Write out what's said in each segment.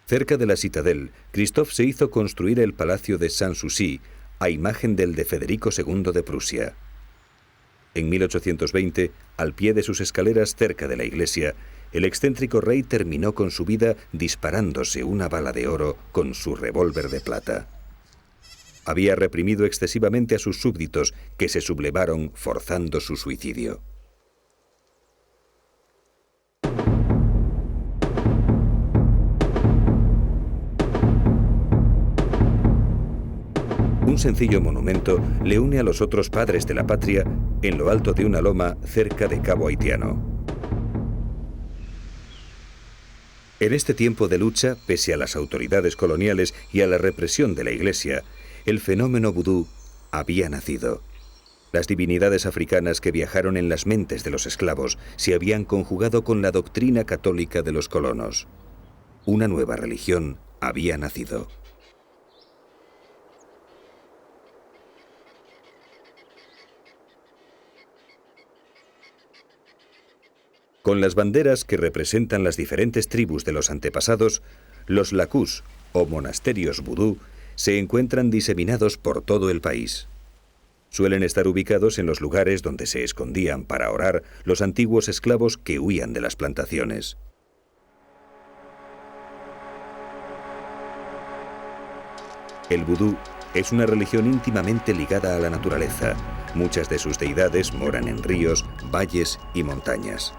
Cerca de la Citadel, Christophe se hizo construir el Palacio de Sanssouci, a imagen del de Federico II de Prusia. En 1820, al pie de sus escaleras cerca de la iglesia, el excéntrico rey terminó con su vida disparándose una bala de oro con su revólver de plata. Había reprimido excesivamente a sus súbditos, que se sublevaron forzando su suicidio. Un sencillo monumento le une a los otros padres de la patria en lo alto de una loma cerca de Cabo Haitiano. En este tiempo de lucha, pese a las autoridades coloniales y a la represión de la Iglesia, el fenómeno vudú había nacido. Las divinidades africanas que viajaron en las mentes de los esclavos se habían conjugado con la doctrina católica de los colonos. Una nueva religión había nacido. Con las banderas que representan las diferentes tribus de los antepasados, los lacus, o monasterios vudú, se encuentran diseminados por todo el país. Suelen estar ubicados en los lugares donde se escondían para orar los antiguos esclavos que huían de las plantaciones. El vudú es una religión íntimamente ligada a la naturaleza. Muchas de sus deidades moran en ríos, valles y montañas.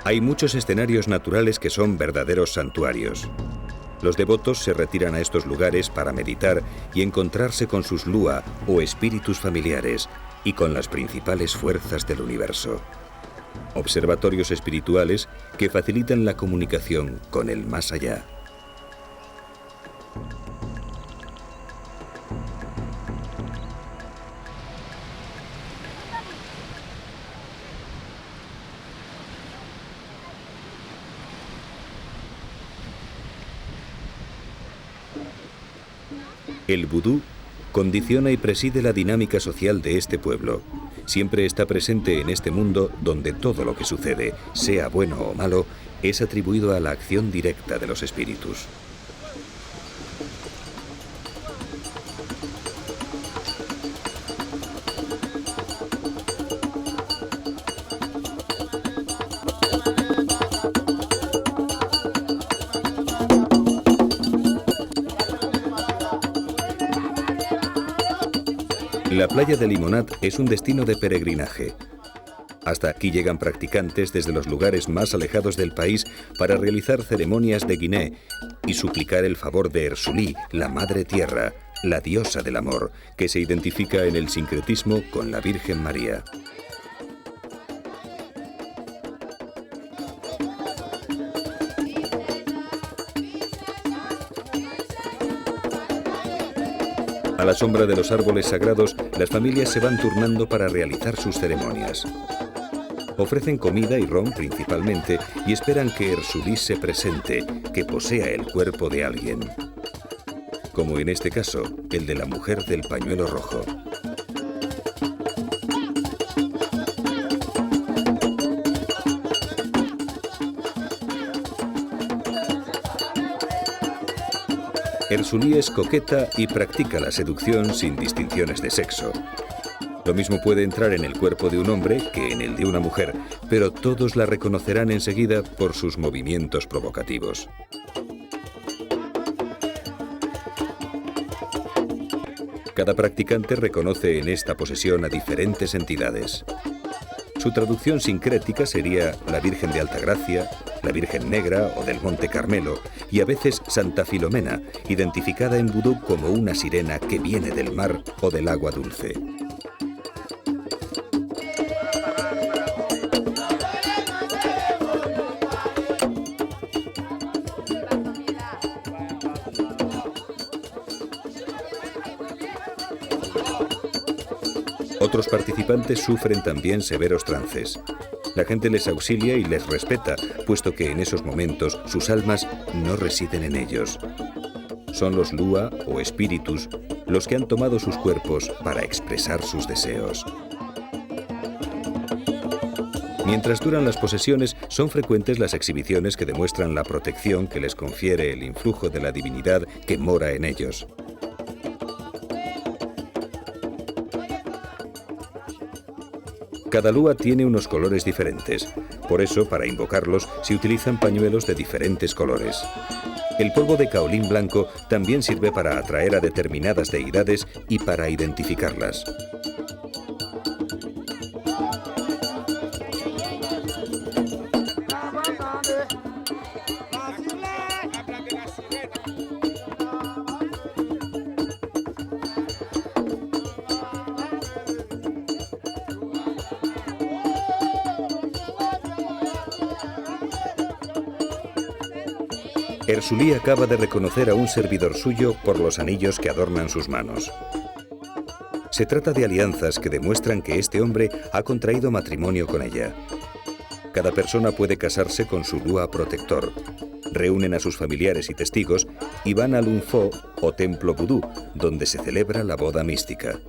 Hay muchos escenarios naturales que son verdaderos santuarios. Los devotos se retiran a estos lugares para meditar y encontrarse con sus lua o espíritus familiares y con las principales fuerzas del universo. Observatorios espirituales que facilitan la comunicación con el más allá. El vudú condiciona y preside la dinámica social de este pueblo. Siempre está presente en este mundo donde todo lo que sucede, sea bueno o malo, es atribuido a la acción directa de los espíritus. La playa de Limonad es un destino de peregrinaje. Hasta aquí llegan practicantes desde los lugares más alejados del país para realizar ceremonias de Guiné y suplicar el favor de Ersulí, la Madre Tierra, la diosa del amor, que se identifica en el sincretismo con la Virgen María. A la sombra de los árboles sagrados, las familias se van turnando para realizar sus ceremonias. Ofrecen comida y ron principalmente y esperan que Ersulí se presente, que posea el cuerpo de alguien. Como en este caso, el de la mujer del pañuelo rojo. Ersulí es coqueta y practica la seducción sin distinciones de sexo. Lo mismo puede entrar en el cuerpo de un hombre que en el de una mujer, pero todos la reconocerán enseguida por sus movimientos provocativos. Cada practicante reconoce en esta posesión a diferentes entidades. Su traducción sincrética sería la Virgen de Altagracia, la Virgen Negra o del Monte Carmelo, y a veces Santa Filomena, identificada en vudú como una sirena que viene del mar o del agua dulce. Otros participantes sufren también severos trances. La gente les auxilia y les respeta, puesto que en esos momentos sus almas no residen en ellos. Son los lua o espíritus los que han tomado sus cuerpos para expresar sus deseos. Mientras duran las posesiones, son frecuentes las exhibiciones que demuestran la protección que les confiere el influjo de la divinidad que mora en ellos. Cada lúa tiene unos colores diferentes. Por eso, para invocarlos, se utilizan pañuelos de diferentes colores. El polvo de caolín blanco también sirve para atraer a determinadas deidades y para identificarlas. Ersulí acaba de reconocer a un servidor suyo por los anillos que adornan sus manos. Se trata de alianzas que demuestran que este hombre ha contraído matrimonio con ella. Cada persona puede casarse con su lúa protector. Reúnen a sus familiares y testigos y van al Unfo o templo vudú, donde se celebra la boda mística.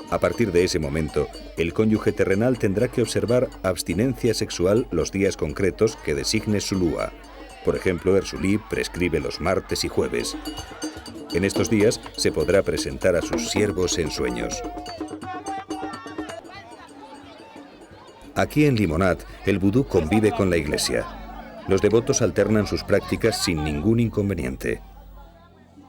A partir de ese momento, el cónyuge terrenal tendrá que observar abstinencia sexual los días concretos que designe su lúa. Por ejemplo, Ersulí prescribe los martes y jueves. En estos días se podrá presentar a sus siervos en sueños. Aquí en Limonad, el vudú convive con la Iglesia. Los devotos alternan sus prácticas sin ningún inconveniente.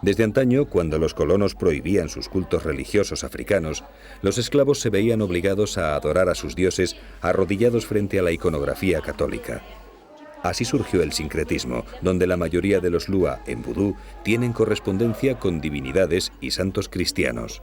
Desde antaño, cuando los colonos prohibían sus cultos religiosos africanos, los esclavos se veían obligados a adorar a sus dioses arrodillados frente a la iconografía católica. Así surgió el sincretismo, donde la mayoría de los lúa en vudú tienen correspondencia con divinidades y santos cristianos.